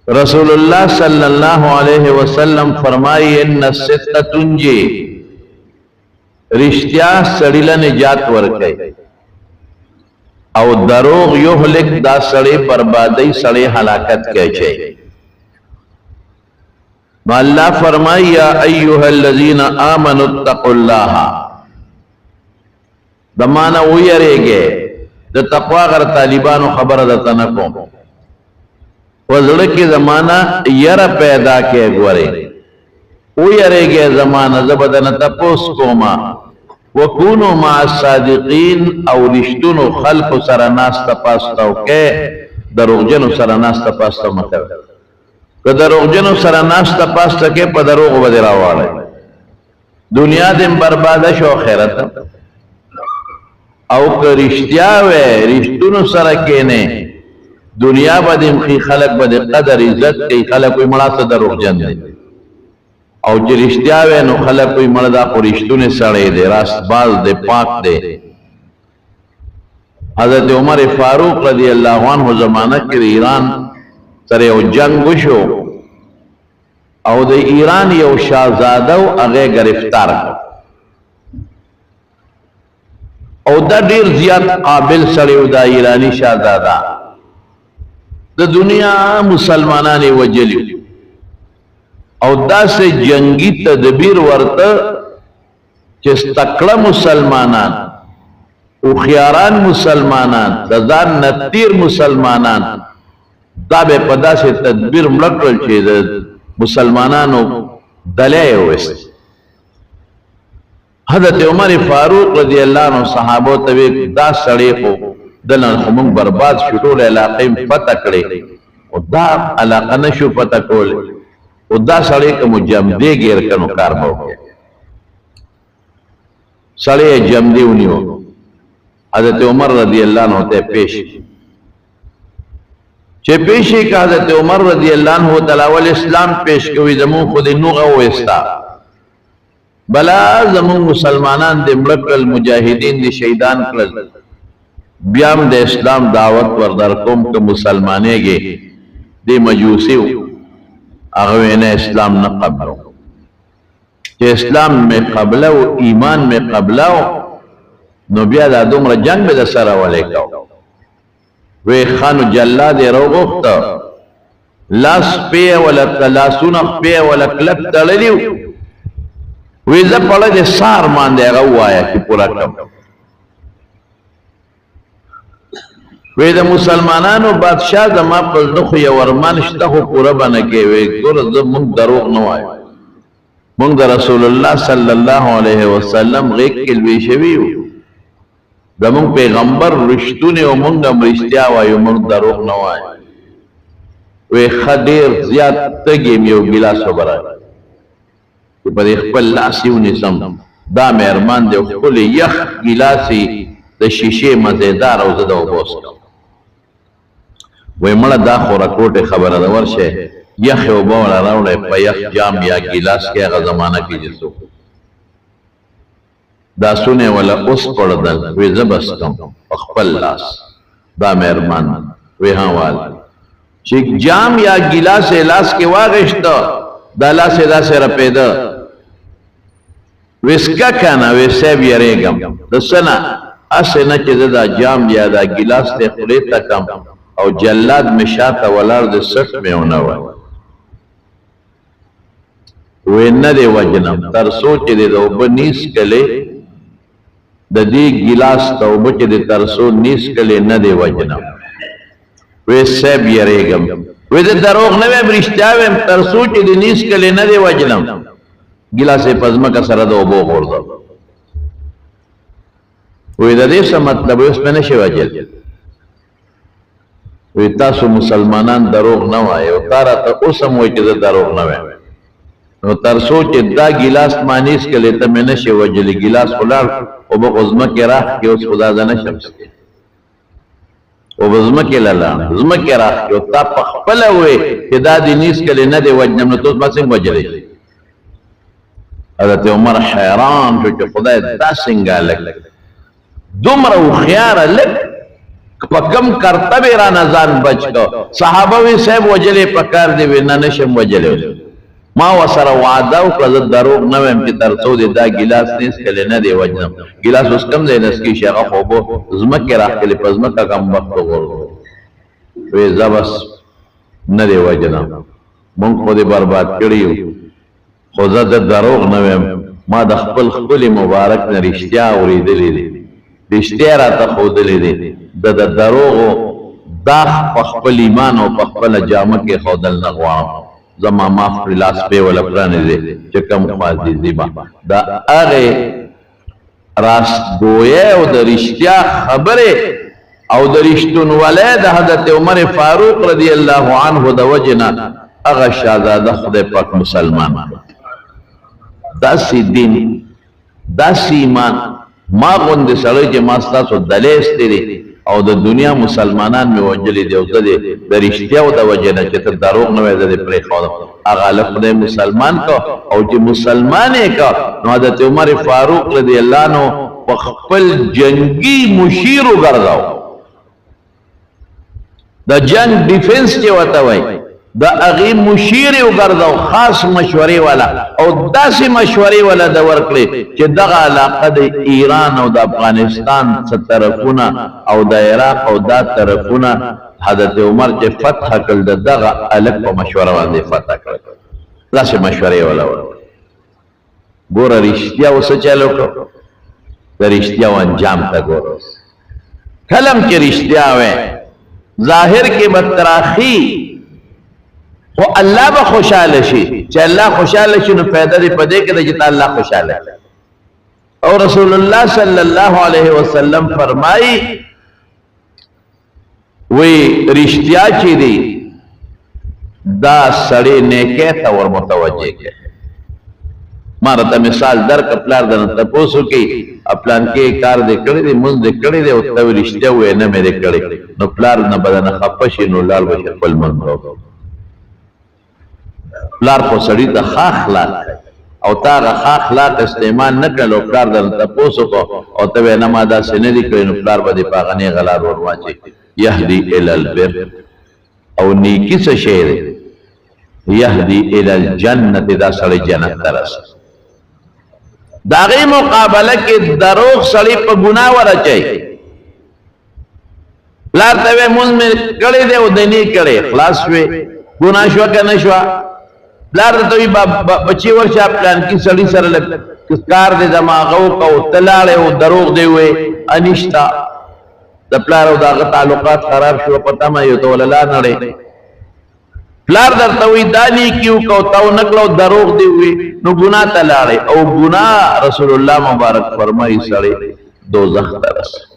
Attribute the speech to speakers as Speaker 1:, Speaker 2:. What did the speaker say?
Speaker 1: رسول اللہ صلی اللہ علیہ وسلم فرمائی ان الصدق تنجی، رشتیا سڑیلا نجات ورکے، او دروغ یهلک دا سڑی بربادی سڑی ہلاکت کے چھے۔ اللہ فرمائی یا ایوہ الذین آمنوا اتقوا اللہ، دمانا ویرے گے دا تقوی غر طالبانو خبر دا تنکو وزرکی زمانہ یر پیدا کے گورے ویرے گے زمانہ زبدن تپوس کوما وکونو مع الصادقین او رشتونو خلق سرناس تپاستو کے دروغجنو سرناس تپاستو مکر کہ دروغجنو سرناس تپاستو کے پا دروغ بدراوالے دنیا دن بربادش و خیرت او که رشتیاوے رشتونو سرکینے دنیا بدیم خی خلق بدی قدر عزت کی خلق کوئی مڑا سا دروغجن دے او جی رشتیاوے نو خلق کوئی مڑا پو رشتونے سڑے دے راست باز دے پاک دے۔ حضرت عمر فاروق رضی اللہ عنہ زمانہ کے ایران سرے او جنگ شو او دے ایران یو شاہزادو اغے گرفتار کو او دا دیر زیاد قابل سڑیو دا ایرانی شاہزادہ دا دنیا مسلمانانی وجلیو او دا سے جنگی تدبیر ورطا چس تکڑا مسلمانان اخیاران مسلمانان دزان نتیر مسلمانان دا بے پدا سے تدبیر ملکل چے دا مسلمانانو دلے ہوئے۔ حضرت عمر فاروق رضی اللہ عنہ صحابو طویق دا سڑے ہو دلن خمونگ برباد شروع علاقے میں فتح کرے و دا علاقہ نشو فتح کولے و دا سڑے کمو جمدے گیر کنو کار باو گیا سڑے جمدے انیو حضرت عمر رضی اللہ عنہ تے پیش چھے پیشی کہ حضرت عمر رضی اللہ عنہ تلاول اسلام پیش کوئی زمون خود نوغا ہوئستا بلا زمون مسلمانان دے ملکل مجاہدین دے شہیدان کلل بیام دے اسلام دعوت وردر قوم کے مسلمانے گے دے مجوسیو اغوین اسلام نہ قبلو کہ اسلام میں قبلو ایمان میں قبلو نو بیاد آدم را جنگ بے دسارا والے کاؤ وی خانو جلا دے رو گفتا لاس پے ولک لاسونق پے ولک لک تلیو ویزا پڑا دے سار ماندے غو آیا کی پورا کم ویزا مسلمانانو بادشاہ زما پزدخو یا ورمانشتخو پورا بنکے ویزا زب منگ دروغ نو آیا منگ در رسول اللہ صلی اللہ علیہ وسلم غیق کلوی شویو دا منگ پیغمبر رشتونے و منگم رشتیا وایو منگ دروغ نو آیا وی خدیر زیاد تگیم یو گلاسو برای کہ پر اخبر لاسی نسم دا مہرمان دے خل یخ گلاسی دا شیشے مزیدار او زدہ و بوس کا وی مڑا دا خورکوٹ خبر دور شے یخ و بولا روڑے پا یخ جام یا گلاس کے اغا زمانہ کی جسو دا سنے والا اس پردن وی زبستم اخبر لاس دا مہرمان وی ہاں والا چیک جام یا گلاس لاس کے واغشتا دا لاس دا سے رپیدا ویسکا کانا ویسے بیاریگم دسنا اسنا چیز دا جام یا دا گلاس تے خلیتا کم او جلاد مشاتا والار دے سٹ میں ہونا ہوئے وینا دے وجنم تر سوچ دے دا اوبا نیس کلے دا دی گلاس تا اوبا چی دے تر سو نیس کلے نا دے وجنم ویسے بیاریگم ویدے دروغ نوے برشتاویم تر سوچ دے نیس کلے نا دے وجنم گلاس پزمہ کا سرد اوبو غوردا ویدہ دے سا مطلب اس میں نشے وجل وی تاسو مسلمانان دروغ نوائے و تارا تا اسم وی چیز دروغ نوائے و ترسو چی دا گلاس مانیس کے لیتا میں نشے وجلی گلاس خلال و بغزمہ کے راہ کی اس خدا دا نشمس کے و بغزمہ کے لالان بغزمہ کے راہ کی و تا پخپل ہوئے کہ دا دی نیس کے لئے ندے وجنم نتوز مسنگ وجلی حضرت عمر حیران جو خدا دا سنگا لگ دمرا و خیارا لگ پکم کرتب را نزان بچ کو صحابه وی صاحب وجلې پکار دی نه نشم وجلې ما وسره وعده او کله دروغ نه ویم چې ترڅو دې دا ګلاس نیس کله نه دی وجنم ګلاس اوس کم دی نس کی شیخه خو بو زمکه راخلې پزمکه کم وخت ور وی زبس نه دی وجنم مونږ خو دې برباد کړیو خو زه د دروغ نه ویم ما د خپل مبارک نه رښتیا اورېدلې دي رښتیا راته ښودلې دي د دروغ دا خپل ایمان او خپل جامه کې ښودل نه غواړم زما معاف کړي لاس په ولا پرانې دي چې کوم خاص دي دا هغه راست گویا او د رښتیا خبره او د رښتونولۍ د حضرت عمر فاروق رضی الله عنه د وجنا هغه شهزاده خدای پاک مسلمان داسې دین داسې ایمان ما غوندې سړی چې ما ستاسو دلیس دی او د دنیا مسلمانان مې وجلې دی او زه د رښتیاو د وجې نه چې ته دروغ نه وایې زه دې پرېښودم هغه هلک خدای مسلمان کو او چې مسلمان یې کو نو حضرت عمر فاروق رضی الله عنه په خپل جنګي مشیر وګرځاو د جنگ ډیفنس چې ورته وایي دا هغې مشیر یې وګرځاو خاص مشورې والا او داسې مشورې والا د ورکړې چې دغه علاقه د ایران او د افغانستان څه طرفونه او د عراق او دا طرفونه حضرت عمر چې فتح کړل د دغه هلک په مشوره باندې فتح کړل داسې مشورې والا ورکړه ګوره رښتیا اوس څه چل وکړو د رښتیاو انجام ته ګوره کلم چې رښتیا وی ظاهر کې به تراخي خو الله به خوشاله شي چې الله خوشاله شي نو پیدا دی پدې کې چې الله خوشاله او رسول الله صلی الله علیه وسلم فرمایي وی رښتیا چې دی دا سړی نیکه ته ور متوجه کې ما راته مثال درک پلار دنه تاسو کې خپلان کې کار دې کړی دی مونږ دې کړی دی او ته رښتیا وې نه مې دې کړی نو پلار نه بدن خپشي نو لال به خپل مونږ پلار خو سړی ته ښه اخلاق او تا هغه ښه اخلاق استعمال نه کړل او پلار درته تپوس وکړو او ته وایې نه ما داسې نه دي کړي نو پلار به دې په هغه نیغه لار ور واچوي یهدي الی البر او نیکي څه شی دی یهدي الی الجنت دا سړی جنت ته رسوي د هغې مقابله کې دروغ سړی په ګناه ورچوي پلار ته وایې مونځ مې کړی دی او دی نه کړی خلاص شوې ګناه شوه که نه شوه پلار ته وایي بچي ورشه پلان کې سړي سره کار دی زما هغه وکړه ته لاړې او دروغ دی وې انشته د پلار او د هغه تعلقات خراب شوه په تمه یو ته وله لا نړې پلار درته وایي دا نیکي وکړه او تا ونه کړه او دروغ دی وې نو ګناه ته لاړې او ګناه رسول الله مبارک فرمایي سړی دوزخ ته رسوي